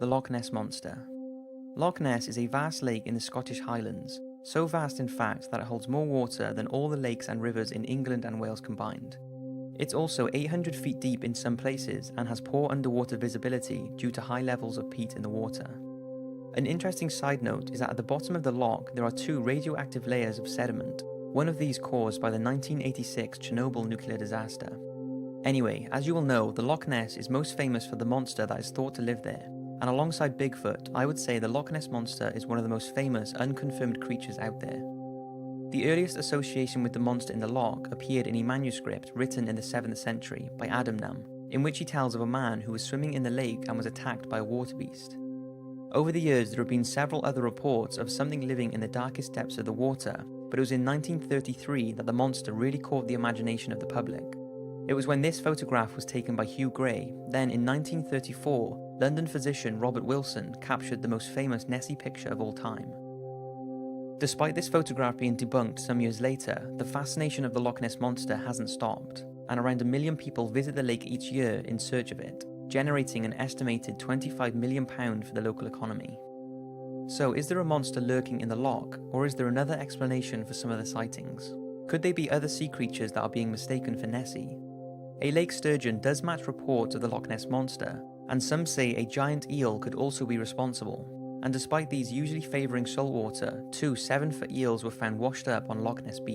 The Loch Ness Monster. Loch Ness is a vast lake in the Scottish Highlands, so vast in fact that it holds more water than all the lakes and rivers in England and Wales combined. It's also 800 feet deep in some places and has poor underwater visibility due to high levels of peat in the water. An interesting side note is that at the bottom of the loch there are two radioactive layers of sediment, one of these caused by the 1986 Chernobyl nuclear disaster. Anyway, as you will know, the Loch Ness is most famous for the monster that is thought to live there, and alongside Bigfoot, I would say the Loch Ness Monster is one of the most famous unconfirmed creatures out there. The earliest association with the monster in the loch appeared in a manuscript written in the 7th century by Adamnam, in which he tells of a man who was swimming in the lake and was attacked by a water beast. Over the years there have been several other reports of something living in the darkest depths of the water, but it was in 1933 that the monster really caught the imagination of the public. It was when this photograph was taken by Hugh Gray, then in 1934, London physician Robert Wilson captured the most famous Nessie picture of all time. Despite this photograph being debunked some years later, the fascination of the Loch Ness Monster hasn't stopped, and around 1 million people visit the lake each year in search of it, generating an estimated £25 million for the local economy. So is there a monster lurking in the loch, or is there another explanation for some of the sightings? Could they be other sea creatures that are being mistaken for Nessie? A lake sturgeon does match reports of the Loch Ness Monster, and some say a giant eel could also be responsible. And despite these usually favouring saltwater, two 7-foot eels were found washed up on Loch Ness Beach.